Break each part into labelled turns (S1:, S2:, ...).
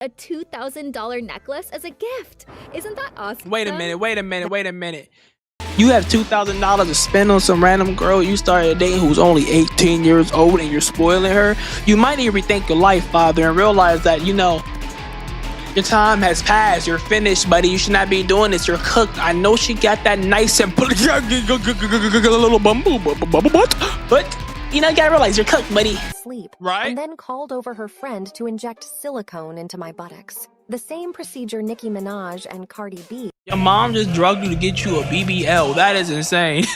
S1: a $2,000 necklace as a gift. Isn't that awesome?
S2: Wait a minute. You have $2,000 to spend on some random girl you started dating who's only 18 years old and you're spoiling her? You might need to rethink your life, father, and realize that, you know, your time has passed. You're finished, buddy. You should not be doing this. You're cooked. I know she got that nice and little bumble butt, but you know, you gotta realize you're cooked, buddy.
S3: Sleep,
S2: right?
S3: And then called over her friend to inject silicone into my buttocks. The same procedure Nicki Minaj and Cardi B.
S2: Your mom just drugged you to get you a BBL. That is insane.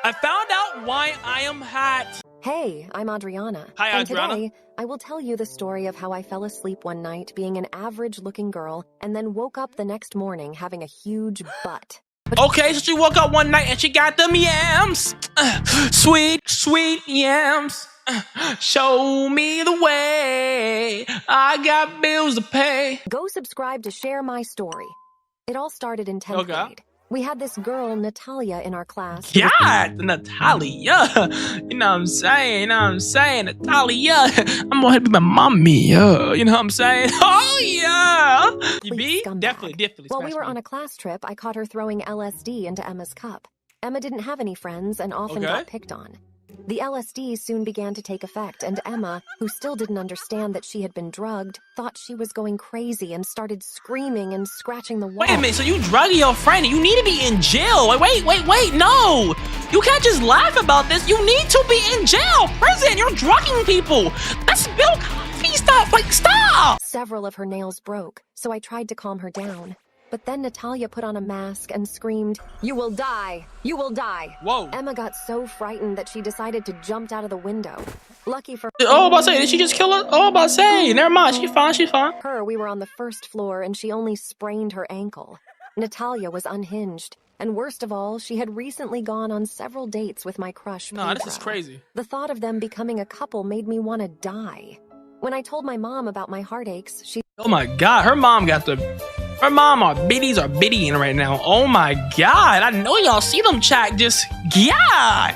S2: I found out why I am hot.
S3: Hey, I'm Adriana.
S2: Hi,
S3: and
S2: Adriana.
S3: Today, I will tell you the story of how I fell asleep one night being an average-looking girl and then woke up the next morning having a huge butt.
S2: Okay, so she woke up one night and she got them yams. Sweet yams. Show me the way. I got bills to pay.
S3: Go subscribe to share my story. It all started in 10th grade. We had this girl, Natalia, in our class.
S2: God, Natalia. You know what I'm saying? Natalia. I'm gonna be my mommy. You know what I'm saying? Oh, yeah. You be? Definitely.
S3: While we were on a class trip, I caught her throwing LSD into Emma's cup. Emma didn't have any friends and often got picked on. The LSD soon began to take effect, and Emma, who still didn't understand that she had been drugged, thought she was going crazy and started screaming and scratching the wall.
S2: Wait a minute, so you drugged your friend and you need to be in jail. Wait, no! You can't just laugh about this. You need to be in jail, prison. You're drugging people. That's Bill Cosby stuff. Like, stop!
S3: Several of her nails broke, so I tried to calm her down. But then Natalia put on a mask and screamed, "You will die! You will die!"
S2: Whoa.
S3: Emma got so frightened that she decided to jump out of the window. Lucky for
S2: Oh, about to say, did she just kill her? Oh, about to say, never mind, she's fine.
S3: her, we were on the first floor and she only sprained her ankle. Natalia was unhinged. And worst of all, she had recently gone on several dates with my crush, Pedro.
S2: Nah, this is crazy.
S3: The thought of them becoming a couple made me want to die. When I told my mom about my heartaches, she...
S2: Oh my God, her mom are biddying right now. Oh my God, I know y'all see them chat, just, God.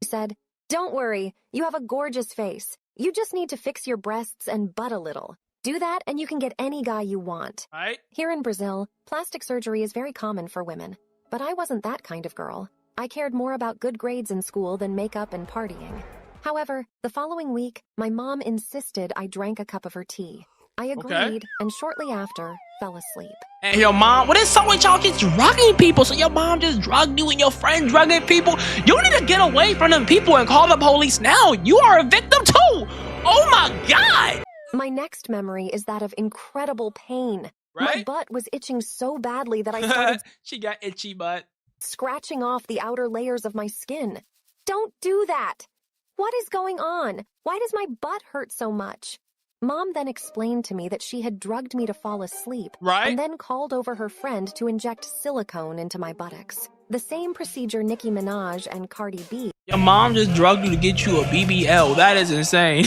S3: She said, "Don't worry, you have a gorgeous face. You just need to fix your breasts and butt a little. Do that and you can get any guy you want."
S2: Right?
S3: Here in Brazil, plastic surgery is very common for women. But I wasn't that kind of girl. I cared more about good grades in school than makeup and partying. However, the following week, my mom insisted I drank a cup of her tea. I agreed, and shortly after, fell asleep.
S2: And your mom, what is so with y'all just drugging people? So your mom just drugged you and your friend drugging people? You need to get away from them people and call the police now. You are a victim too. Oh my God.
S3: My next memory is that of incredible pain.
S2: Right?
S3: My butt was itching so badly that I started
S2: She got itchy butt.
S3: Scratching off the outer layers of my skin. Don't do that. What is going on? Why does my butt hurt so much? Mom then explained to me that she had drugged me to fall asleep,
S2: right?
S3: And then called over her friend to inject silicone into my buttocks. The same procedure Nicki Minaj and Cardi B.
S2: Your mom just drugged you to get you a BBL. That is insane.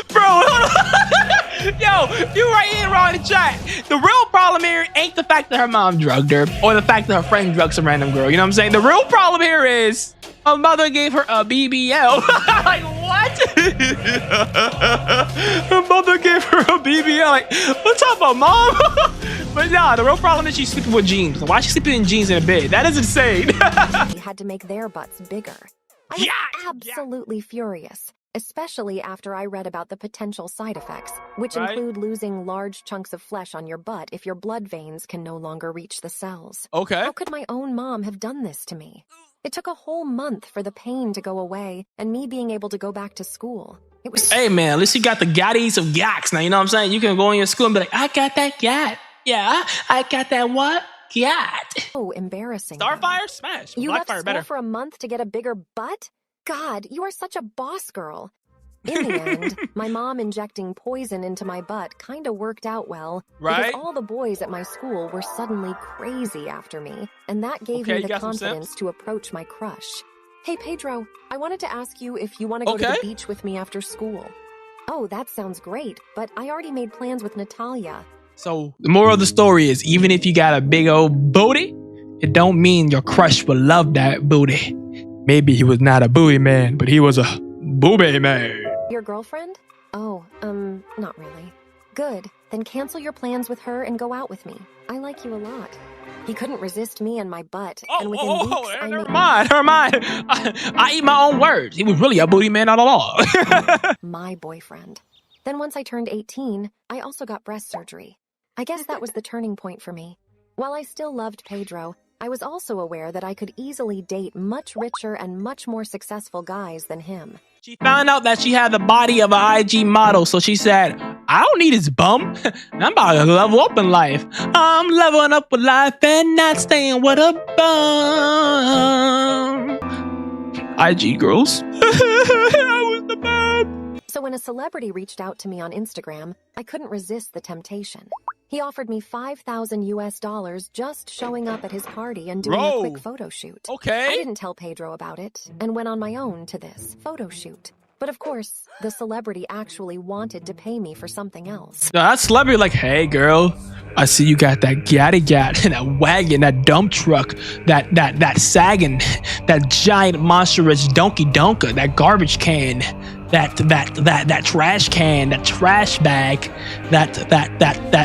S2: Bro, hold on. Yo, you right here wrong in the chat. The real problem here ain't the fact that her mom drugged her or the fact that her friend drugged some random girl. You know what I'm saying? The real problem here is her mother gave her a BBL. Like, what? Her mother gave her a BBL. Like, what's up, mom? But nah, the real problem is she's sleeping with jeans. Why is she sleeping in jeans in a bed? That is insane.
S3: Had to make their butts bigger. I was absolutely furious, especially after I read about the potential side effects, which include losing large chunks of flesh on your butt if your blood veins can no longer reach the cells.
S2: Okay.
S3: How could my own mom have done this to me? It took a whole month for the pain to go away and me being able to go back to school. It was...
S2: Hey, man, at least you got the gatties of gacs now, you know what I'm saying? You can go in your school and be like, I got that gat. Yeah, I got that what? Gat.
S3: So embarrassing.
S2: Starfire? Smash.
S3: You left
S2: Blackfire
S3: school
S2: better.
S3: for a month to get a bigger butt? God, you are such a boss girl. In the end, my mom injecting poison into my butt kind of worked out well.
S2: Right?
S3: Because all the boys at my school were suddenly crazy after me, and that gave me the confidence to approach my crush. Hey, Pedro, I wanted to ask you if you want to go to the beach with me after school. Oh, that sounds great, but I already made plans with Natalia.
S2: So, the moral of the story is, even if you got a big old booty, it don't mean your crush will love that booty. Maybe he was not a booty man, but he was a booby man.
S3: Your girlfriend? Oh, not really. Good. Then cancel your plans with her and go out with me. I like you a lot. He couldn't resist me and my butt, and within weeks, I
S2: never
S3: made
S2: mind. I eat my own words. He was really a booty man all along.
S3: my boyfriend. Then once I turned 18, I also got breast surgery. I guess that was the turning point for me. While I still loved Pedro, I was also aware that I could easily date much richer and much more successful guys than him.
S2: She found out that she had the body of an IG model, so she said, I don't need his bum. I'm about to level up in life. I'm leveling up with life and not staying with a bum. IG girls. I was the bum.
S3: So when a celebrity reached out to me on Instagram, I couldn't resist the temptation. He offered me $5,000 just showing up at his party and doing a quick photo shoot.
S2: Okay.
S3: I didn't tell Pedro about it and went on my own to this photo shoot. But of course, the celebrity actually wanted to pay me for something else.
S2: Now that celebrity like, hey girl, I see you got that gatty gat, that wagon, that dump truck, that sagging, that giant monstrous donkey donka, that garbage can, that trash can, that trash bag, that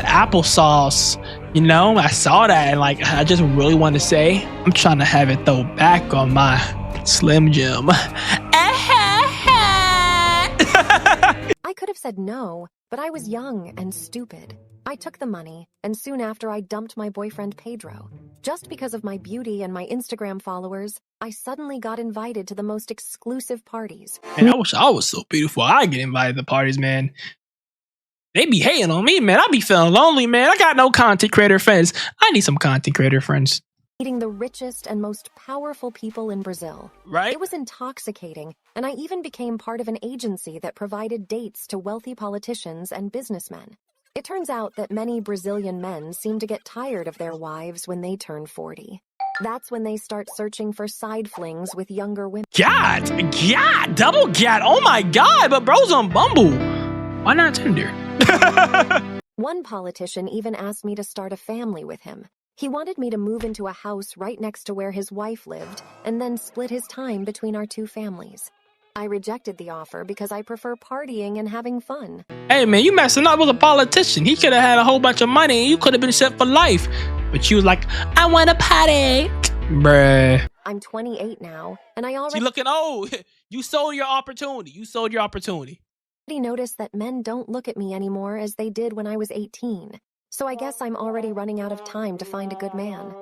S2: applesauce. You know, I saw that and like I just really want to say, I'm trying to have it throw back on my Slim Jim.
S3: I could have said no, but I was young and stupid. I took the money, and soon after I dumped my boyfriend Pedro. Just because of my beauty and my Instagram followers, I suddenly got invited to the most exclusive parties.
S2: Man, I wish I was so beautiful. I get invited to parties, man. They be hating on me, man. I be feeling lonely, man. I got no content creator friends. I need some content creator friends.
S3: Meeting the richest and most powerful people in Brazil.
S2: Right?
S3: It was intoxicating, and I even became part of an agency that provided dates to wealthy politicians and businessmen. It turns out that many Brazilian men seem to get tired of their wives when they turn 40. That's when they start searching for side flings with younger women.
S2: God, double God. Oh my God, but bro's on Bumble. Why not Tinder?
S3: One politician even asked me to start a family with him. He wanted me to move into a house right next to where his wife lived and then split his time between our two families. I rejected the offer because I prefer partying and having fun.
S2: Hey man, you messing up with a politician. He could have had a whole bunch of money and you could have been set for life. But you was like, I want to party. Bruh.
S3: I'm 28 now, and I already
S2: She looking old. You sold your opportunity.
S3: noticed that men don't look at me anymore as they did when I was 18. So I guess I'm already running out of time to find a good man.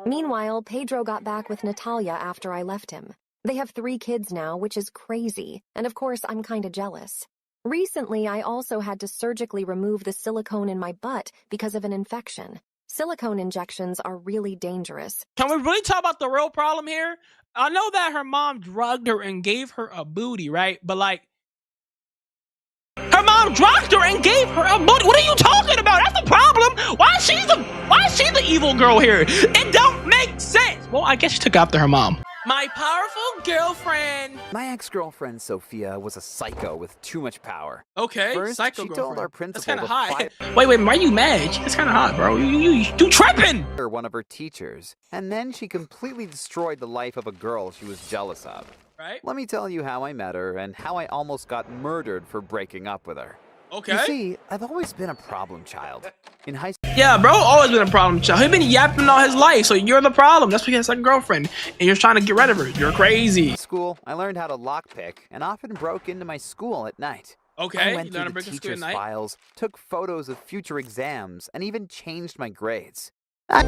S3: Meanwhile, Pedro got back with Natalia after I left him. They have 3 kids now, which is crazy, and of course I'm kinda jealous. Recently, I also had to surgically remove the silicone in my butt because of an infection. Silicone injections are really dangerous.
S2: Can we really talk about the real problem here? I know that her mom drugged her and gave her a booty, right? But like, her mom drugged her and gave her a booty. What are you talking about? That's the problem. Why is she the evil girl here? It don't make sense. Well, I guess she took after her mom. My powerful girlfriend.
S4: My ex-girlfriend Sophia was a psycho with too much power.
S2: Okay,
S4: First,
S2: psycho
S4: she
S2: girlfriend.
S4: told our
S2: That's
S4: principal
S2: kind of
S4: to
S2: hot.
S4: fire
S2: Wait, why are you mad? It's kind of hot, bro. You tripping.
S4: one of her teachers, and then she completely destroyed the life of a girl she was jealous of.
S2: Right?
S4: Let me tell you how I met her and how I almost got murdered for breaking up with her.
S2: Okay.
S4: You see, I've always been a problem child. In high school,
S2: Yeah, bro, always been a problem child. He's been yapping all his life, so you're the problem. That's why he has a girlfriend, and you're trying to get rid of her. You're crazy.
S4: I learned how to lockpick and often broke into my school at night.
S2: Okay,
S4: I went
S2: you
S4: through
S2: learn to
S4: the
S2: break the screw at
S4: teacher's
S2: night.
S4: files, took photos of future exams, and even changed my grades.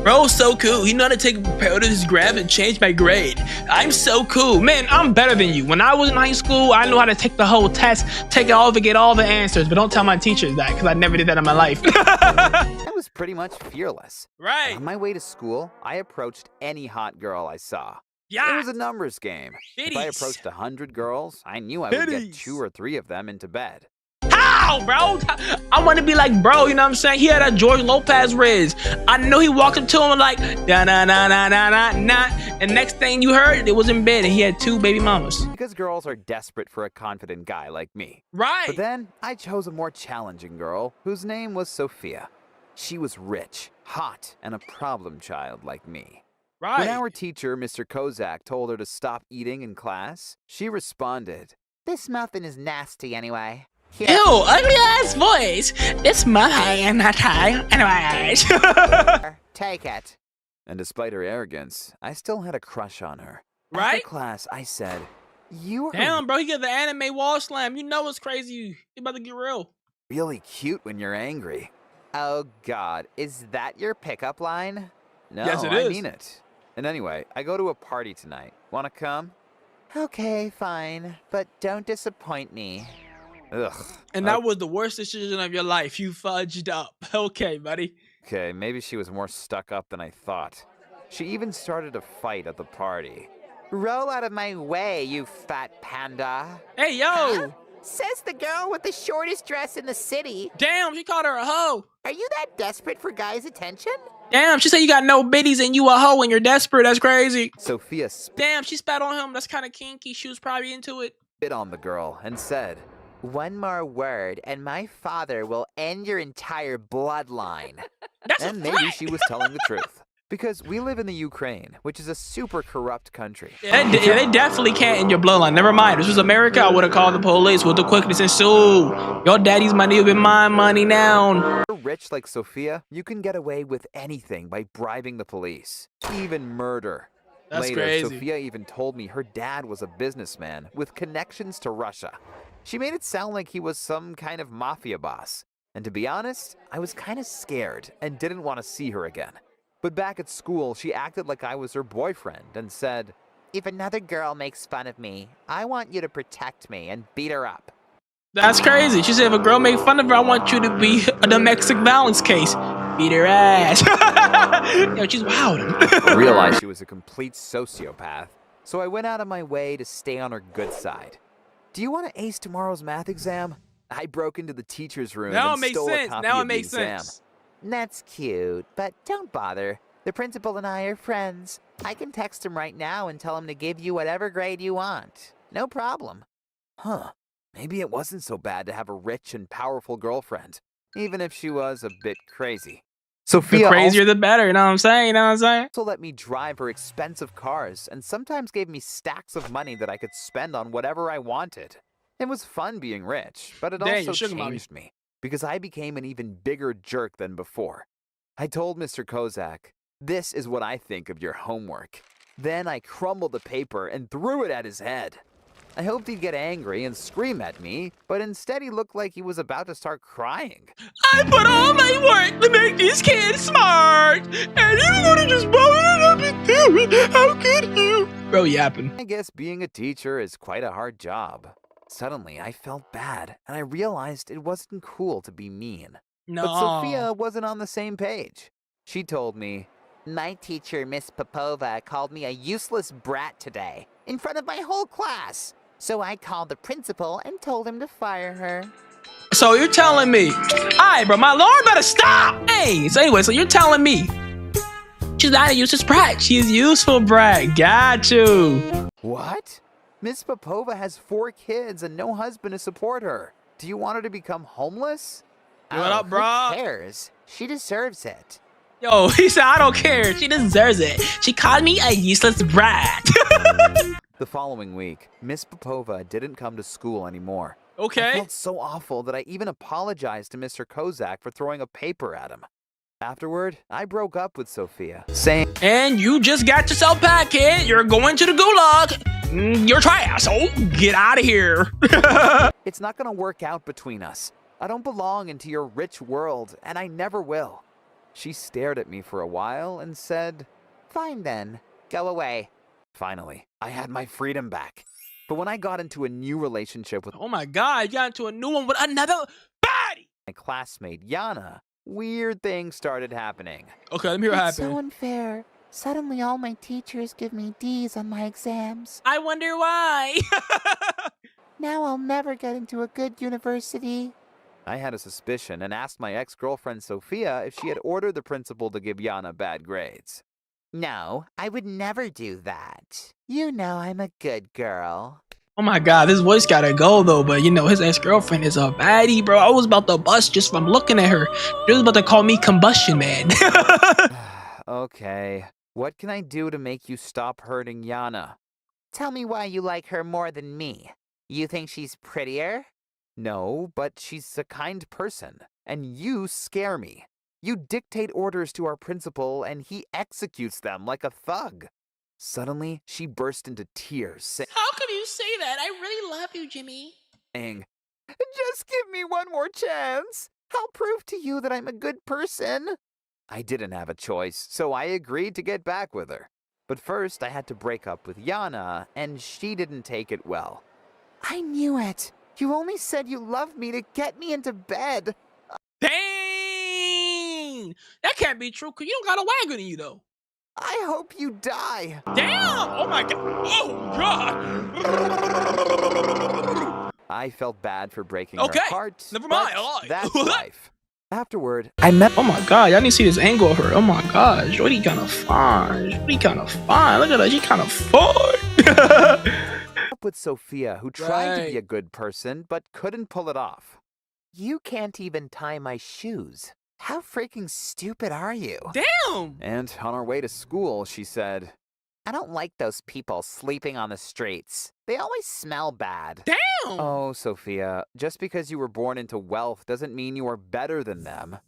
S2: Bro's so cool. He know how to take photos, grab, and change my grade. I'm so cool. Man, I'm better than you. When I was in high school, I knew how to take the whole test, take it all to get all the answers. But don't tell my teachers that, because I never did that in my life.
S4: I was pretty much fearless.
S2: Right.
S4: On my way to school, I approached any hot girl I saw.
S2: Yeah.
S4: It was a numbers game. If I
S2: Biddies.
S4: approached 100 girls, I knew I would get
S2: Biddies.
S4: 2 or 3 of them into bed.
S2: How, bro? I want to be like bro, you know what I'm saying? He had a George Lopez riz. I know he walked up to him like, da na na na na na na. And next thing you heard, it was in bed and he had 2 baby mamas.
S4: Because girls are desperate for a confident guy like me.
S2: Right.
S4: But then, I chose a more challenging girl, whose name was Sophia. She was rich, hot, and a problem child like me.
S2: Right.
S4: When our teacher, Mr. Kozak, told her to stop eating in class, she responded, "This muffin is nasty anyway."
S2: Ew, ugly ass voice. It's my hand, not high. Anyways.
S4: Take it. And despite her arrogance, I still had a crush on her.
S2: Right?
S4: After class, I said, "You are
S2: Damn, bro, he got the anime wall slam. You know it's crazy. You about to get real.
S4: really cute when you're angry." Oh God, is that your pickup line? No,
S2: Yes, it
S4: I
S2: is.
S4: mean it. And anyway, I go to a party tonight. Wanna come? Okay, fine, but don't disappoint me. Ugh.
S2: And that was the worst decision of your life. You fudged up. Okay, buddy.
S4: Okay, maybe she was more stuck up than I thought. She even started a fight at the party. Roll out of my way, you fat panda.
S2: Hey, yo.
S5: Huh? Says the girl with the shortest dress in the city.
S2: Damn, she called her a hoe.
S5: Are you that desperate for guys' attention?
S2: Damn, she said you got no biddies and you a hoe and you're desperate. That's crazy.
S4: Sophia
S2: Damn, she spat on him. That's kind of kinky. She was probably into it.
S4: spit on the girl and said,
S5: One more word, and my father will end your entire bloodline.
S2: That's
S4: and
S2: a
S4: maybe
S2: threat.
S4: she was telling the truth. Because we live in the Ukraine, which is a super corrupt country.
S2: Yeah, they definitely can't in your bloodline. Never mind. If this was America, I would have called the police with the quickness and sue. Your daddy's money will be my money now.
S4: If you're rich like Sophia, you can get away with anything by bribing the police, even murder.
S2: That's
S4: Later,
S2: crazy.
S4: Sophia even told me her dad was a businessman with connections to Russia. She made it sound like he was some kind of mafia boss. And to be honest, I was kind of scared and didn't want to see her again. But back at school, she acted like I was her boyfriend and said,
S5: If another girl makes fun of me, I want you to protect me and beat her up.
S2: That's crazy. She said if a girl make fun of her, I want you to be a domestic violence case. Beat her ass. Yo, she's wild.
S4: I realized she was a complete sociopath, so I went out of my way to stay on her good side. Do you want to ace tomorrow's math exam? I broke into the teacher's room
S2: Now it
S4: and
S2: makes
S4: stole a
S2: sense.
S4: copy
S2: Now it
S4: of the
S2: makes
S4: exam.
S2: sense.
S5: That's cute, but don't bother. The principal and I are friends. I can text him right now and tell him to give you whatever grade you want. No problem.
S4: Huh. Maybe it wasn't so bad to have a rich and powerful girlfriend, even if she was a bit crazy.
S2: The
S4: Sophia
S2: crazier, the better. You know what I'm saying? You know what I'm saying?
S4: also let me drive her expensive cars and sometimes gave me stacks of money that I could spend on whatever I wanted. It was fun being rich, but it
S2: Dang, you
S4: also
S2: sugar mommy.
S4: changed me because I became an even bigger jerk than before. I told Mr. Kozak, "This is what I think of your homework." Then I crumbled the paper and threw it at his head. I hoped he'd get angry and scream at me, but instead he looked like he was about to start crying.
S2: I put all my work to make these kids smart, and you're gonna just blow it up and do it. How could you? Bro, yapping.
S4: I guess being a teacher is quite a hard job. Suddenly, I felt bad, and I realized it wasn't cool to be mean.
S2: No.
S4: But Sophia wasn't on the same page. She told me,
S5: My teacher, Miss Popova, called me a useless brat today, in front of my whole class. So I called the principal and told him to fire her.
S2: So you're telling me, alright, bro, my Lord better stop. Hey, so anyway, so you're telling me she's not a useless brat. She's useful brat. Got you.
S4: "What? Miss Popova has 4 kids and no husband to support her. Do you want her to become homeless?"
S2: What up, bro?
S5: Who cares? She deserves it.
S2: Yo, he said, I don't care. She deserves it. She called me a useless brat.
S4: The following week, Miss Popova didn't come to school anymore. I
S2: Okay.
S4: felt so awful that I even apologized to Mr. Kozak for throwing a paper at him. Afterward, I broke up with Sophia, saying,
S2: And you just got yourself back, kid. You're going to the gulag. You're trash. So get out of here.
S4: "It's not gonna work out between us. I don't belong into your rich world, and I never will." She stared at me for a while and said,
S5: Fine then. Go away.
S4: "Finally, I had my freedom back." But when I got into a new relationship with
S2: Oh my God, you got into a new one with another body.
S4: my classmate, Yana, weird things started happening.
S2: Okay, let me hear what
S5: It's so
S2: happened.
S5: unfair. Suddenly all my teachers give me D's on my exams.
S2: I wonder why.
S5: Now I'll never get into a good university.
S4: I had a suspicion and asked my ex-girlfriend Sophia if she had ordered the principal to give Yana bad grades.
S5: No, I would never do that. You know I'm a good girl.
S2: Oh my God, this voice gotta go though. But you know, his ex-girlfriend is a baddie, bro. I was about to bust just from looking at her. She was about to call me combustion man.
S4: Okay, what can I do to make you stop hurting Yana?
S5: Tell me why you like her more than me. You think she's prettier?
S4: No, but she's a kind person, and you scare me. You dictate orders to our principal, and he executes them like a thug. Suddenly, she burst into tears,
S2: How could you say that? I really love you, Jimmy.
S4: saying, "Just give me one more chance. I'll prove to you that I'm a good person." I didn't have a choice, so I agreed to get back with her. But first, I had to break up with Yana, and she didn't take it well. "I knew it. You only said you loved me to get me into bed."
S2: Dang! That can't be true, because you don't got a wagon in you, though.
S4: "I hope you die."
S2: Damn! Oh, my God. Oh, God.
S4: I felt bad for breaking
S2: Okay,
S4: her heart.
S2: never mind,
S4: but
S2: I lied.
S4: that's life. Afterward, I met
S2: Oh, my God. Y'all need to see this angle of her. Oh, my God. Shorty kind of fine. Shorty kind of fine. Look at her. She kind of fine.
S4: up with Sophia, who tried to be
S2: Right.
S4: a good person, but couldn't pull it off.
S5: You can't even tie my shoes. How freaking stupid are you?
S2: Damn!
S4: And on our way to school, she said,
S5: I don't like those people sleeping on the streets. They always smell bad.
S2: Damn!
S4: "Oh, Sophia, just because you were born into wealth doesn't mean you are better than them."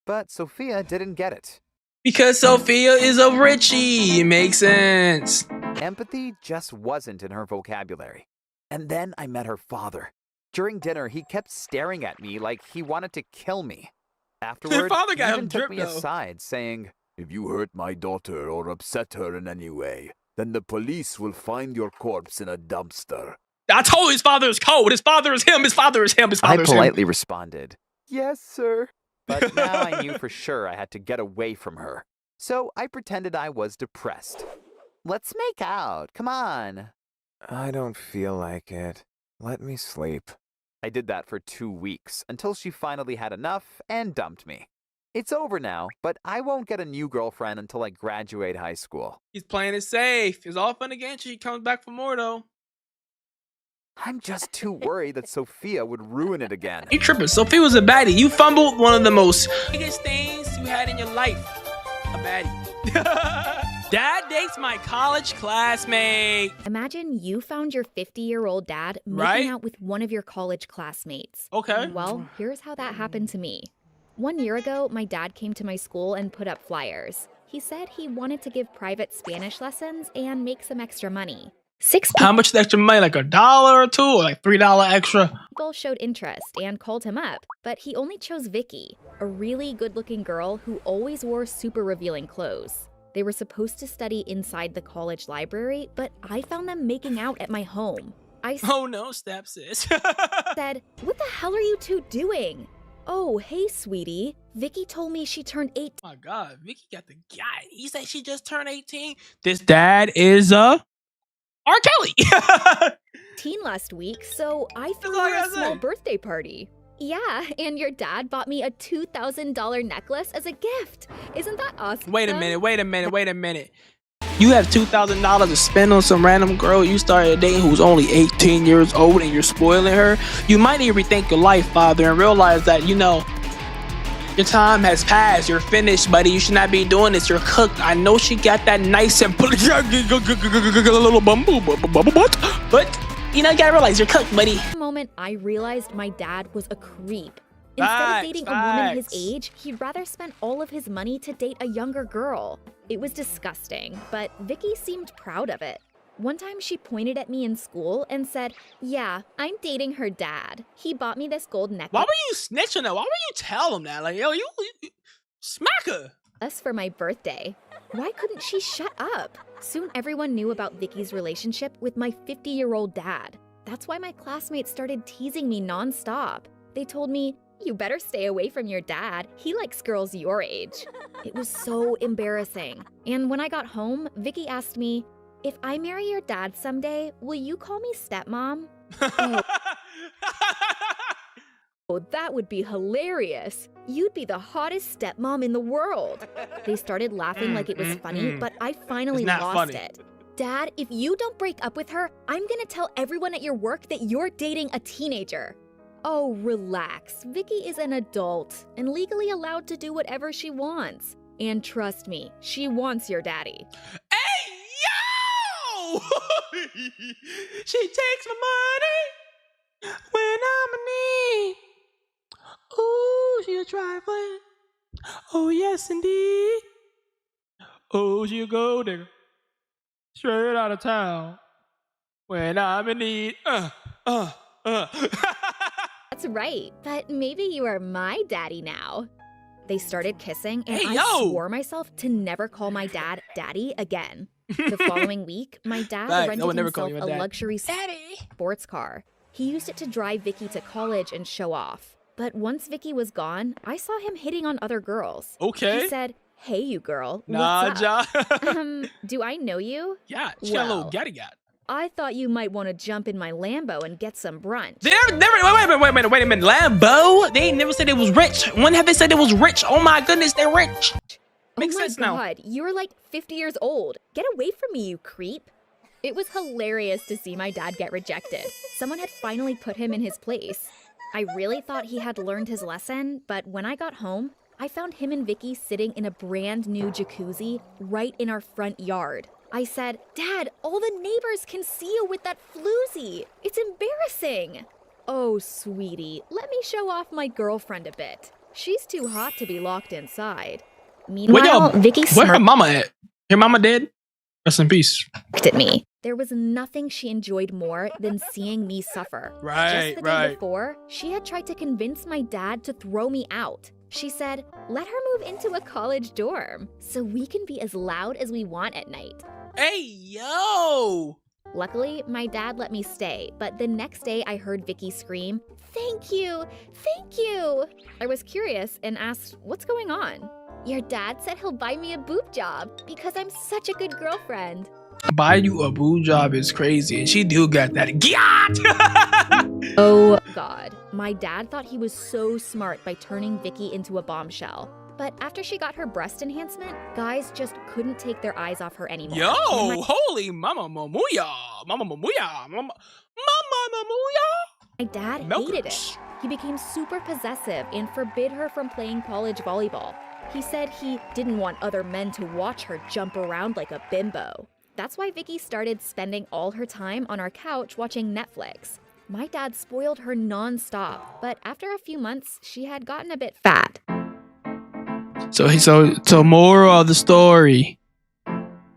S4: But Sophia didn't get it.
S2: Because Sophia is a Richie. It makes sense.
S4: Empathy just wasn't in her vocabulary. And then I met her father. During dinner, he kept staring at me like he wanted to kill me. Afterward,
S2: father
S4: he
S2: got him
S4: even took
S2: drip,
S4: me
S2: though.
S4: aside, saying, "If you hurt my daughter or upset her in any way, then the police will find your corpse in a dumpster."
S2: I told you his father is cold. His father is him. His father is him. His
S4: I
S2: father is him.
S4: politely responded, "Yes, sir." But now I knew for sure I had to get away from her. So I pretended I was depressed.
S5: Let's make out. Come on.
S4: "I don't feel like it. Let me sleep." I did that for 2 weeks until she finally had enough and dumped me. It's over now, but I won't get a new girlfriend until I graduate high school.
S2: He's playing it safe. It's all fun again. She comes back for more, though.
S4: I'm just too worried that Sophia would ruin it again.
S2: You tripping. Sophia was a baddie. You fumbled one of the most biggest things you had in your life. A baddie. Dad dates my college classmate.
S1: Imagine you found your 50-year-old dad making
S2: Right?
S1: out with one of your college classmates.
S2: Okay.
S1: Well, here's how that happened to me. 1 year ago, my dad came to my school and put up flyers. He said he wanted to give private Spanish lessons and make some extra money. 6
S2: How much is the extra money? Like $1 or $2 or like $3 extra?
S1: people showed interest and called him up, but he only chose Vicky, a really good-looking girl who always wore super revealing clothes. They were supposed to study inside the college library, but I found them making out at my home. I
S2: Oh no, stepsis.
S1: said, "What the hell are you two doing?" "Oh, hey, sweetie. Vicky told me she turned 8
S2: Oh my God, Vicky got the guy. He said she just turned 18. This dad is R. Kelly.
S1: 18 last week, so I threw
S2: all I
S1: her a
S2: gotta
S1: small
S2: say.
S1: birthday party." "Yeah, and your dad bought me a $2,000 necklace as a gift. Isn't that awesome?"
S2: Wait a minute. You have $2,000 to spend on some random girl you started dating who's only 18 years old and you're spoiling her. You might need to rethink your life, father, and realize that, your time has passed. You're finished, buddy. You should not be doing this. You're cooked. I know she got that nice and little bumble butt, but you gotta realize you're cooked, buddy.
S1: The moment I realized my dad was a creep. Instead of dating a woman his age, he'd rather spend all of his money to date a younger girl. It was disgusting, but Vicky seemed proud of it. One time she pointed at me in school and said, "Yeah, I'm dating her dad. He bought me this gold
S2: Why
S1: necklace
S2: were you snitching her? Why would you tell him that? Like, yo, you smack her.
S1: for my birthday." Why couldn't she shut up? Soon everyone knew about Vicky's relationship with my 50-year-old dad. That's why my classmates started teasing me nonstop. They told me, "You better stay away from your dad. He likes girls your age." It was so embarrassing. And when I got home, Vicky asked me, "If I marry your dad someday, will you call me stepmom?" Oh, that would be hilarious. You'd be the hottest stepmom in the world. They started laughing like it was funny, but I finally
S2: It's not
S1: lost
S2: funny.
S1: it. "Dad, if you don't break up with her, I'm gonna tell everyone at your work that you're dating a teenager." Oh, relax. Vicky is an adult and legally allowed to do whatever she wants. And trust me, she wants your daddy.
S2: Hey, yo! She takes my money when I'm in need. she a trifling. Oh, yes, indeed. Oh, she a gold digger. Straight out of town. When I'm in need.
S1: That's right, but maybe you are my daddy now. They started kissing, and
S2: Hey,
S1: I
S2: yo!
S1: swore myself to never call my dad daddy again. The following week, my dad
S2: Facts, I
S1: rented
S2: would never call
S1: himself
S2: you
S1: a
S2: a dad.
S1: luxury sports car. He used it to drive Vicky to college and show off. But once Vicky was gone, I saw him hitting on other girls.
S2: Okay.
S1: He said, "Hey, you girl,
S2: Nah,
S1: what's up?"
S2: Ja.
S1: Do I know you?
S2: Yeah, she got a little
S1: Well,
S2: gatty gat.
S1: I thought you might want to jump in my Lambo and get some brunch.
S2: Wait a minute. Lambo? They ain't never said it was rich. When have they said it was rich? Oh my goodness, they're rich. Makes
S1: Oh my
S2: sense now.
S1: God, you're like 50 years old. Get away from me, you creep. It was hilarious to see my dad get rejected. Someone had finally put him in his place. I really thought he had learned his lesson, but when I got home, I found him and Vicky sitting in a brand new jacuzzi right in our front yard. I said, "Dad, all the neighbors can see you with that floozy. It's embarrassing." "Oh, sweetie, let me show off my girlfriend a bit. She's too hot to be locked inside." Meanwhile, Vicky
S2: Where her
S1: smirked
S2: mama at? Your mama dead? Rest in peace.
S1: at me. There was nothing she enjoyed more than seeing me suffer. Just the day before, she had tried to convince my dad to throw me out. She said, "Let her move into a college dorm so we can be as loud as we want at night."
S2: Hey, yo!
S1: Luckily, my dad let me stay, but the next day I heard Vicky scream, "Thank you! Thank you!" I was curious and asked, "What's going on?" "Your dad said he'll buy me a boob job because I'm such a good girlfriend."
S2: Buy you a boo job is crazy, and she do got that. Gyat!
S1: Oh God. My dad thought he was so smart by turning Vicky into a bombshell. But after she got her breast enhancement, guys just couldn't take their eyes off her anymore.
S2: Yo,
S1: And
S2: holy mama mamuya. Mama mamuya. Mama mamuya.
S1: my dad hated
S2: Milkers.
S1: it. He became super possessive and forbid her from playing college volleyball. He said he didn't want other men to watch her jump around like a bimbo. That's why Vicky started spending all her time on our couch watching Netflix. My dad spoiled her non-stop, but after a few months, she had gotten a bit fat.
S2: So moral of the story.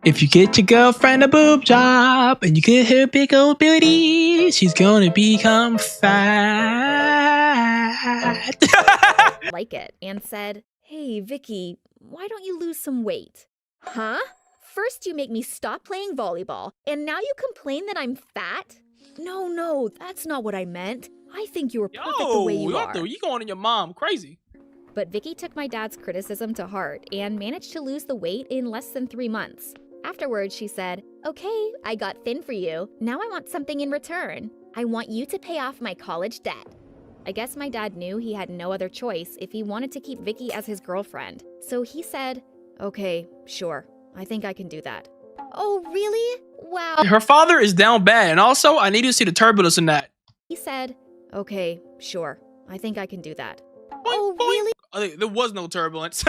S2: If you get your girlfriend a boob job and you get her big old booty, she's gonna become fat.
S1: Like it and said, "Hey, Vicky, why don't you lose some weight?" "Huh? First you make me stop playing volleyball, and now you complain that I'm fat?" No, that's not what I meant. I think you were perfect the way you are."
S2: You going on your mom crazy.
S1: But Vicky took my dad's criticism to heart and managed to lose the weight in less than 3 months. Afterwards, she said, "Okay, I got thin for you. Now I want something in return. I want you to pay off my college debt." I guess my dad knew he had no other choice if he wanted to keep Vicky as his girlfriend. So he said, "Okay, sure. I think I can do that." "Oh, really? Wow."
S2: Her father is down bad, and also I need you to see the turbulence in that.
S1: He said, "Okay, sure. I think I can do that."
S2: Boing,
S1: "Oh,
S2: boing.
S1: really?
S2: There was no turbulence.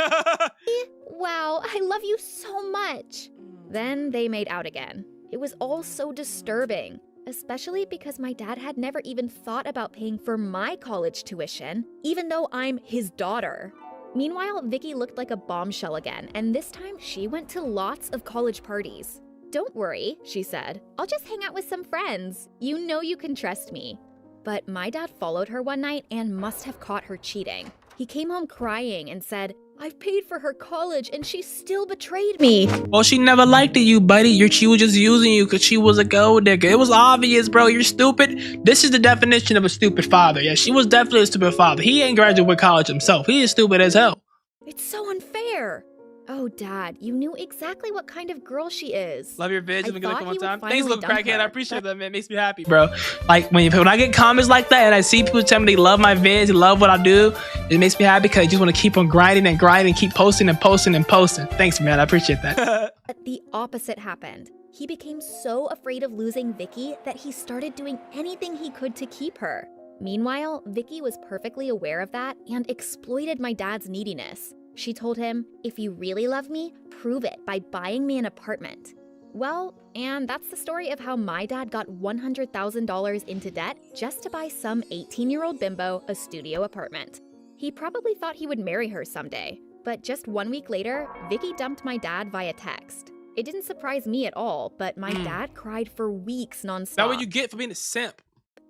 S1: Wow, I love you so much." Then they made out again. It was all so disturbing, especially because my dad had never even thought about paying for my college tuition, even though I'm his daughter. Meanwhile, Vicky looked like a bombshell again, and this time she went to lots of college parties. "Don't worry," she said. "I'll just hang out with some friends. You know you can trust me." But my dad followed her one night and must have caught her cheating. He came home crying and said, "I've paid for her college and she still betrayed me."
S2: Well, she never liked you, buddy. She was just using you because she was a gold digger. It was obvious, bro. You're stupid. This is the definition of a stupid father. Yeah, she was definitely a stupid father. He ain't graduated college himself. He is stupid as hell.
S1: It's so unfair. Oh, Dad, you knew exactly what kind of girl she is.
S2: Love your vids.
S1: I
S2: Let me get it
S1: thought
S2: one
S1: he would
S2: time.
S1: finally
S2: Thanks, little
S1: dump
S2: crackhead.
S1: her,
S2: I appreciate
S1: but-
S2: that, man. It makes me happy, bro. Like when I get comments like that and I see people tell me they love my vids, they love what I do, it makes me happy because I just want to keep on grinding and grinding, keep posting and posting and posting. Thanks, man. I appreciate that.
S1: But the opposite happened. He became so afraid of losing Vicky that he started doing anything he could to keep her. Meanwhile, Vicky was perfectly aware of that and exploited my dad's neediness. She told him, "If you really love me, prove it by buying me an apartment." Well, and that's the story of how my dad got $100,000 into debt just to buy some 18-year-old bimbo a studio apartment. He probably thought he would marry her someday. But just 1 week later, Vicky dumped my dad via text. It didn't surprise me at all, but my dad cried for weeks nonstop.
S2: That's what you get for being a simp.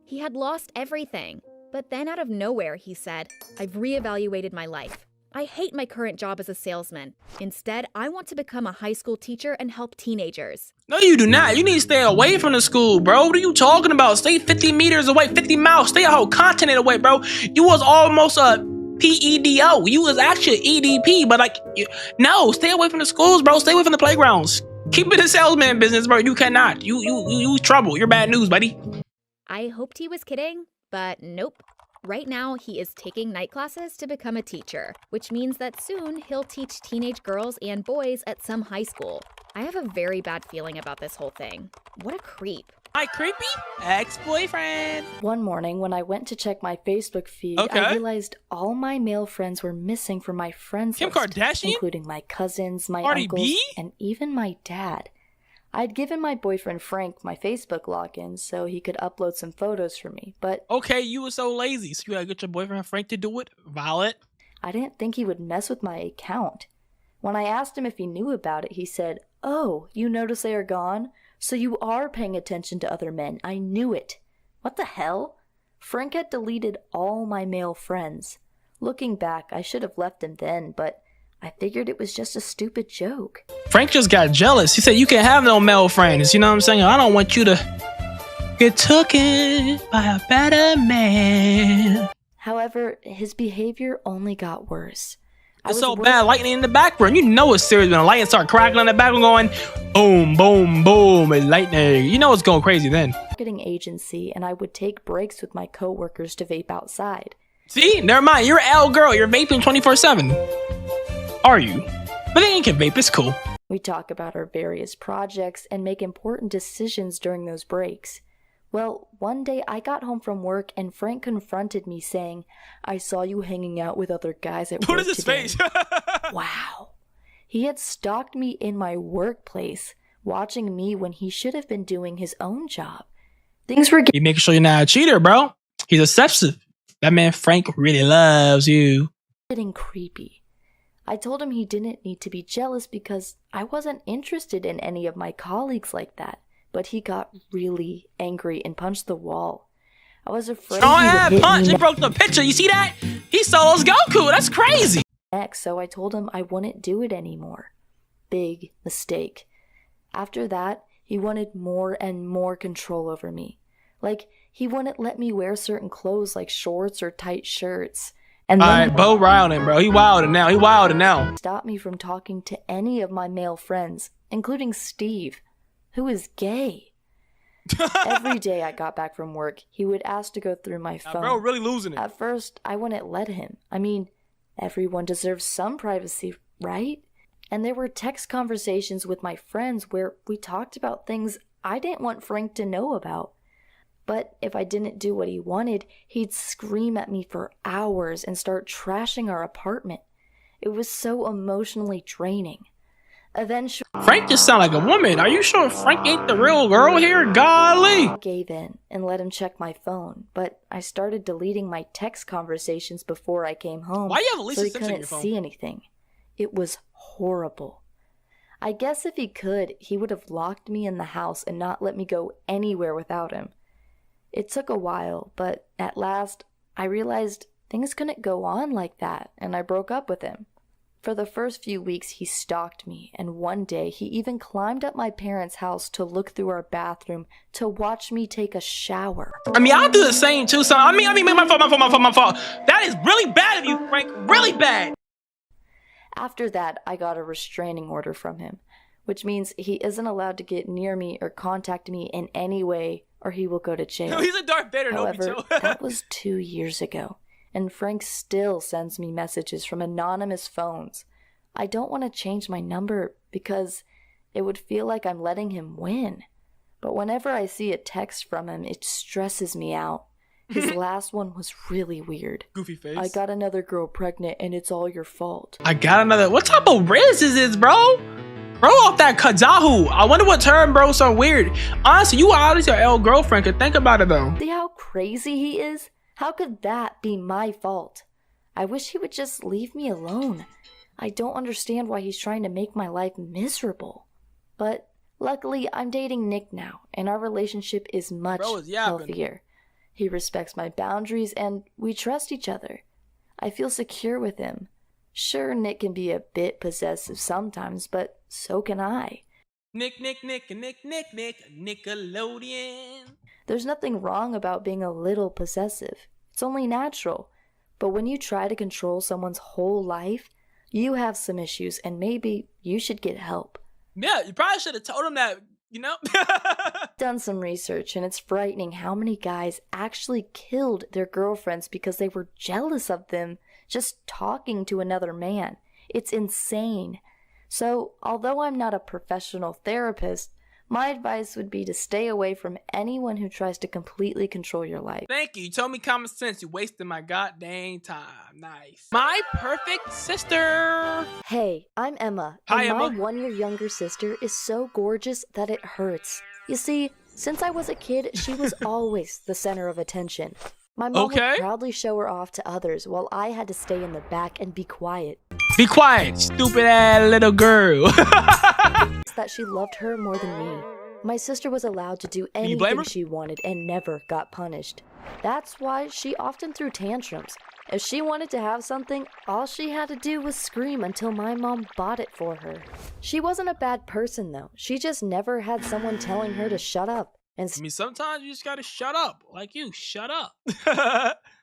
S1: He had lost everything. But then out of nowhere, he said, I've reevaluated my life. I hate my current job as a salesman. Instead, I want to become a high school teacher and help teenagers.
S2: No, you do not. You need to stay away from the school, bro. What are you talking about? Stay 50 meters away, 50 miles. Stay a whole continent away, bro. You was almost a PEDO. You was actually EDP, but like, no, stay away from the schools, bro. Stay away from the playgrounds. Keep it a salesman business, bro. You cannot. You trouble. You're bad news, buddy.
S1: I hoped he was kidding, but nope. Right now, he is taking night classes to become a teacher, which means that soon he'll teach teenage girls and boys at some high school. I have a very bad feeling about this whole thing. What a creep.
S2: My creepy ex-boyfriend.
S6: One morning when I went to check my Facebook feed,
S2: Okay.
S6: I realized all my male friends were missing from my friends
S2: Kim
S6: list,
S2: Kardashian?
S6: including my cousins, my
S2: Cardi
S6: uncles,
S2: B?
S6: and even my dad. I'd given my boyfriend Frank my Facebook login so he could upload some photos for me, but
S2: Okay, you were so lazy, so you gotta get your boyfriend Frank to do it? Violet?
S6: I didn't think he would mess with my account. When I asked him if he knew about it, he said, "Oh, you notice they are gone? So you are paying attention to other men. I knew it." What the hell? Frank had deleted all my male friends. Looking back, I should have left him then, but I figured it was just a stupid joke.
S2: Frank just got jealous. He said, you can't have no male friends. You know what I'm saying? I don't want you to get taken by a better man.
S6: However, his behavior only got worse.
S2: It's so bad, lightning in the background. You know it's serious when the lightning start crackling in the background going boom, boom, boom, and lightning. You know it's going crazy then.
S6: Marketing agency, and I would take breaks with my coworkers to vape outside.
S2: See? Never mind. You're an L girl. You're vaping 24/7. Are you? But then you can vape. It's cool.
S6: We talk about our various projects and make important decisions during those breaks. Well, one day I got home from work and Frank confronted me saying, "I saw you hanging out with other guys at
S2: What
S6: work
S2: is his
S6: today."
S2: face?
S6: Wow. He had stalked me in my workplace, watching me when he should have been doing his own job. Things were
S2: He making sure you're not a cheater, bro. He's obsessive. That man Frank really loves you.
S6: getting creepy. I told him he didn't need to be jealous because I wasn't interested in any of my colleagues like that. But he got really angry and punched the wall. I was afraid
S2: Oh,
S6: he
S2: yeah,
S6: would hit
S2: punch.
S6: me
S2: It broke the picture. You see that? He saw us Goku. That's crazy.
S6: next, so I told him I wouldn't do it anymore. Big mistake. After that, he wanted more and more control over me. Like, he wouldn't let me wear certain clothes like shorts or tight shirts. And
S2: All
S6: then
S2: right, Bo wildin', bro. He wildin' now. He wildin' now.
S6: stopped me from talking to any of my male friends, including Steve, who is gay. Every day I got back from work, he would ask to go through my phone.
S2: Bro, really losing it.
S6: At first, I wouldn't let him. I mean, everyone deserves some privacy, right? And there were text conversations with my friends where we talked about things I didn't want Frank to know about. But if I didn't do what he wanted, he'd scream at me for hours and start trashing our apartment. It was so emotionally draining. Eventually,
S2: Frank just sound like a woman. Are you sure Frank ain't the real girl here? Golly.
S6: I gave in and let him check my phone, but I started deleting my text conversations before I came home.
S2: Why you have Alicia
S6: so he
S2: Simpson on
S6: couldn't
S2: your phone?
S6: see anything. It was horrible. I guess if he could, he would have locked me in the house and not let me go anywhere without him. It took a while, but at last, I realized things couldn't go on like that, and I broke up with him. For the first few weeks, he stalked me, and one day he even climbed up my parents' house to look through our bathroom to watch me take a shower.
S2: I mean, I'll do the same too, son. I mean, my fault. That is really bad of you, Frank. Really bad.
S6: After that, I got a restraining order from him, which means he isn't allowed to get near me or contact me in any way, or he will go to jail.
S2: No, he's a Darth Vader.
S6: However,
S2: No,
S6: that was 2 years ago, and Frank still sends me messages from anonymous phones. I don't want to change my number because it would feel like I'm letting him win. But whenever I see a text from him, it stresses me out. His last one was really weird.
S2: Goofy face.
S6: "I got another girl pregnant and it's all your fault."
S2: I got another. What type of riz is this, bro? Bro, off that Kazahu. I wonder what term, bro, so weird. Honestly, you obviously your L girlfriend. Could think about it though.
S6: See how crazy he is? How could that be my fault? I wish he would just leave me alone. I don't understand why he's trying to make my life miserable. But luckily, I'm dating Nick now, and our relationship is much healthier. He respects my boundaries, and we trust each other. I feel secure with him. Sure, Nick can be a bit possessive sometimes, but so can I.
S2: Nickelodeon.
S6: There's nothing wrong about being a little possessive. It's only natural. But when you try to control someone's whole life, you have some issues, and maybe you should get help.
S2: Yeah, you probably should have told him that, you know?
S6: Done some research, and it's frightening how many guys actually killed their girlfriends because they were jealous of them just talking to another man. It's insane. So, although I'm not a professional therapist, my advice would be to stay away from anyone who tries to completely control your life.
S2: Thank you. You told me common sense. You wasted my goddamn time. Nice. My perfect sister.
S6: Hey, I'm Emma.
S2: Hi,
S6: and
S2: Emma.
S6: My 1-year younger sister is so gorgeous that it hurts. You see, since I was a kid, she was always the center of attention. My mom would proudly show her off to others while I had to stay in the back and be quiet.
S2: Be quiet, stupid ass little girl.
S6: That she loved her more than me. My sister was allowed to do anything she wanted and never got punished. That's why she often threw tantrums. If she wanted to have something, all she had to do was scream until my mom bought it for her. She wasn't a bad person though. She just never had someone telling her to shut up. And
S2: I mean, sometimes you just gotta shut up. Like you, shut up.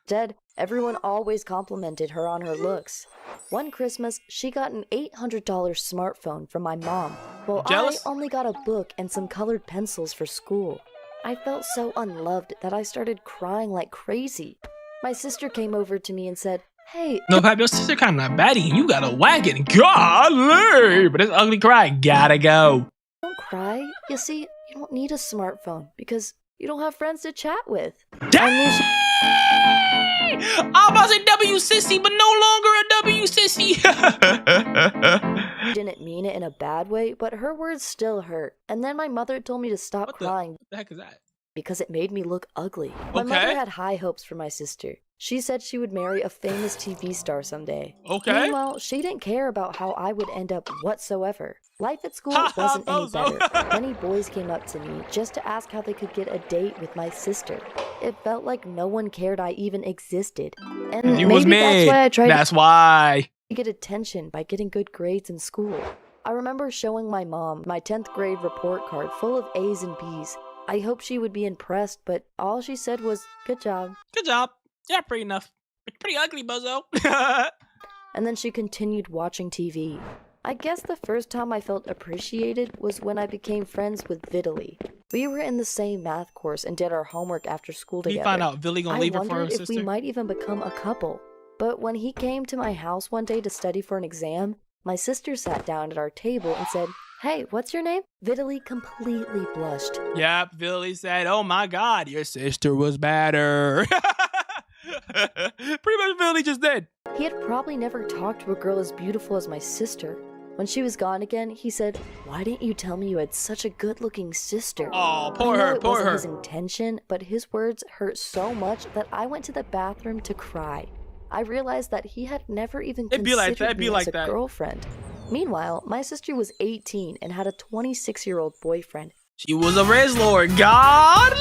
S6: instead, everyone always complimented her on her looks. One Christmas, she got an $800 smartphone from my mom, while I only got a book and some colored pencils for school. I felt so unloved that I started crying like crazy. My sister came over to me and said, "Hey."
S2: No, Pap, your sister kind of batty and you got a wagon. Golly, but this ugly cry gotta go.
S6: Don't cry. You see, you don't need a smartphone because you don't have friends to chat with.
S2: I was a W sissy, but no longer a W sissy.
S6: Didn't mean it in a bad way, but her words still hurt. And then my mother told me to stop crying.
S2: What the heck is that?
S6: Because it made me look ugly. My mother had high hopes for my sister. She said she would marry a famous TV star someday. Meanwhile, she didn't care about how I would end up whatsoever. Life at school wasn't any better. Many boys came up to me just to ask how they could get a date with my sister. It felt like no one cared I even existed. And maybe that's why I tried to get attention by getting good grades in school. I remember showing my mom my 10th grade report card full of A's and B's. I hoped she would be impressed, but all she said was, "Good job."
S2: Good job. Yeah, pretty enough. It's pretty ugly, bozo.
S6: And then she continued watching TV. I guess the first time I felt appreciated was when I became friends with Vitaly. We were in the same math course and did our homework after school together.
S2: You find out Vitaly gonna leave her for her sister?
S6: I wondered if we might even become a couple. But when he came to my house one day to study for an exam, my sister sat down at our table and said, "Hey, what's your name?" Vitaly completely blushed.
S2: Yep, Vitaly said, "Oh my God, your sister was better." Pretty much Vitaly just did.
S6: He had probably never talked to a girl as beautiful as my sister. When she was gone again, he said, "Why didn't you tell me you had such a good-looking sister?"
S2: Oh, poor her,
S6: it wasn't his intention, but his words hurt so much that I went to the bathroom to cry. I realized that he had never even considered me as a girlfriend. Meanwhile, my sister was 18 and had a 26-year-old boyfriend.
S2: She was a Res Lord. God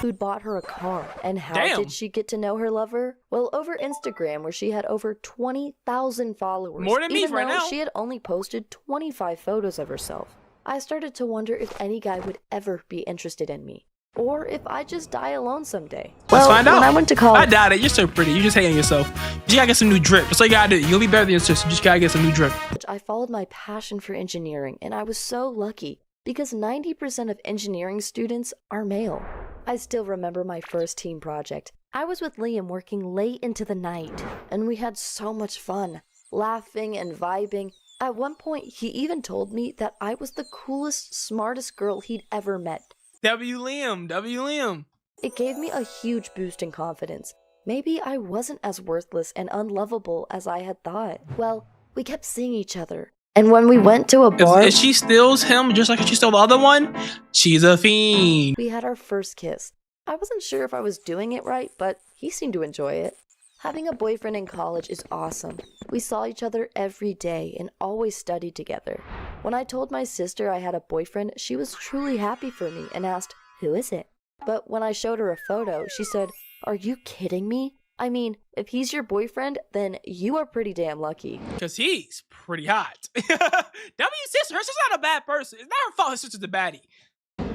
S6: who'd bought her a car. And how did she get to know her lover? Well, over Instagram, where she had over 20,000 followers.
S2: More than me right now.
S6: She had only posted 25 photos of herself. I started to wonder if any guy would ever be interested in me. Or if I just die alone someday.
S2: Let's find out.
S6: When I went to college,
S2: I doubt it. You're so pretty. You're just hating yourself. You just gotta get some new drip. That's all you gotta do. You'll be better than your sister. You just gotta get some new drip.
S6: I followed my passion for engineering, and I was so lucky because 90% of engineering students are male. I still remember my first team project. I was with Liam working late into the night, and we had so much fun, laughing and vibing. At one point, he even told me that I was the coolest, smartest girl he'd ever met.
S2: W. Liam.
S6: It gave me a huge boost in confidence. Maybe I wasn't as worthless and unlovable as I had thought. Well, we kept seeing each other. And when we went to a bar...
S2: If she steals him just like she stole the other one, she's a fiend.
S6: We had our first kiss. I wasn't sure if I was doing it right, but he seemed to enjoy it. Having a boyfriend in college is awesome. We saw each other every day and always studied together. When I told my sister I had a boyfriend, she was truly happy for me and asked, "Who is it?" But when I showed her a photo, she said, "Are you kidding me? I mean, if he's your boyfriend, then you are pretty damn lucky."
S2: Because he's pretty hot. W's sister. Her sister's not a bad person. It's not her fault her sister's a baddie.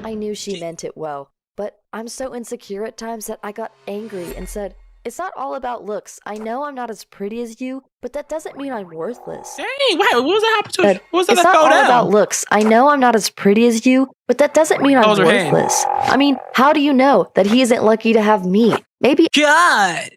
S6: I knew she meant it well, but I'm so insecure at times that I got angry and said, "It's not all about looks. I know I'm not as pretty as you, but that doesn't mean I'm worthless."
S2: Dang, wait, what was that opportunity? What was that
S6: It's
S2: that
S6: not
S2: fell
S6: all
S2: down?
S6: about looks. I know I'm not as pretty as you, but that doesn't mean I'm
S2: That was her hand.
S6: worthless. I mean, how do you know that he isn't lucky to have me? Maybe
S2: God.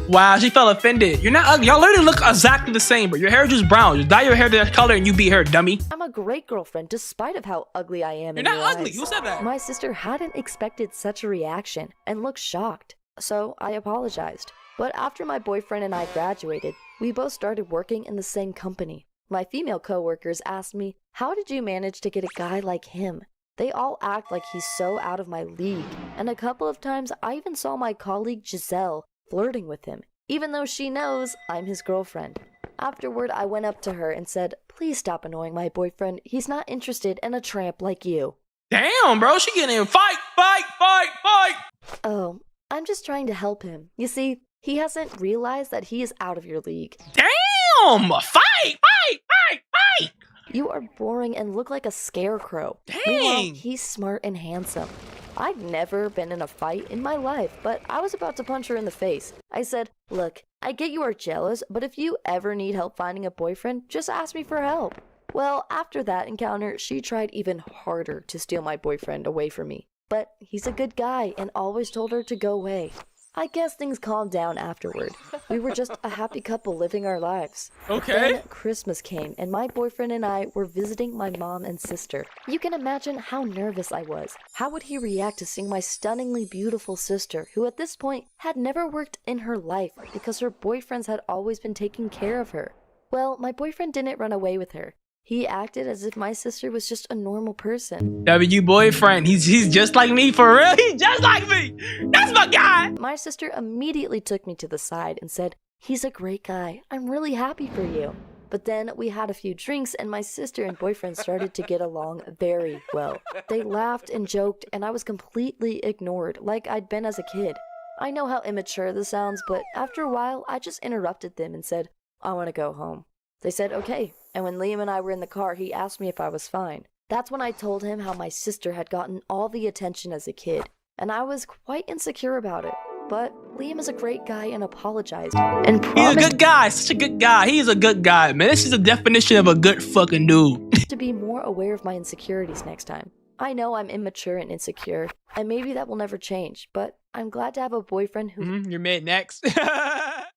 S2: Wow, she felt offended. You're not ugly. Y'all literally look exactly the same, bro. Your hair is just brown. Just dye your hair that color and you beat her, dummy.
S6: I'm a great girlfriend despite of how ugly I am.
S2: You're
S6: in
S2: not
S6: your
S2: ugly.
S6: eyes.
S2: Who said that?
S6: My sister hadn't expected such a reaction and looked shocked, so I apologized. But after my boyfriend and I graduated, we both started working in the same company. My female coworkers asked me, "How did you manage to get a guy like him?" They all act like he's so out of my league, and a couple of times I even saw my colleague Giselle flirting with him, even though she knows I'm his girlfriend. Afterward, I went up to her and said, "Please stop annoying my boyfriend. He's not interested in a tramp like you."
S2: Damn, bro. She getting in fight.
S6: "Oh, I'm just trying to help him. You see, he hasn't realized that he is out of your league.
S2: Damn. Fight.
S6: You are boring and look like a scarecrow.
S2: Dang.
S6: Meanwhile, he's smart and handsome." I'd never been in a fight in my life, but I was about to punch her in the face. I said, "Look, I get you are jealous, but if you ever need help finding a boyfriend, just ask me for help." Well, after that encounter, she tried even harder to steal my boyfriend away from me. But he's a good guy and always told her to go away. I guess things calmed down afterward. We were just a happy couple living our lives.
S2: Okay.
S6: Then Christmas came, and my boyfriend and I were visiting my mom and sister. You can imagine how nervous I was. How would he react to seeing my stunningly beautiful sister, who at this point had never worked in her life because her boyfriends had always been taking care of her? Well, my boyfriend didn't run away with her. He acted as if my sister was just a normal person.
S2: W boyfriend. He's just like me for real. He's just like me. That's my guy.
S6: My sister immediately took me to the side and said, "He's a great guy. I'm really happy for you." But then we had a few drinks and my sister and boyfriend started to get along very well. They laughed and joked and I was completely ignored like I'd been as a kid. I know how immature this sounds, but after a while I just interrupted them and said, "I want to go home." They said okay, and when Liam and I were in the car, he asked me if I was fine. That's when I told him how my sister had gotten all the attention as a kid, and I was quite insecure about it. But Liam is a great guy and apologized and
S2: He's a
S6: promised
S2: good guy. Such a good guy. He's a good guy, man. This is the definition of a good fucking dude.
S6: to be more aware of my insecurities next time. I know I'm immature and insecure, and maybe that will never change, but I'm glad to have a boyfriend who
S2: You're mid next.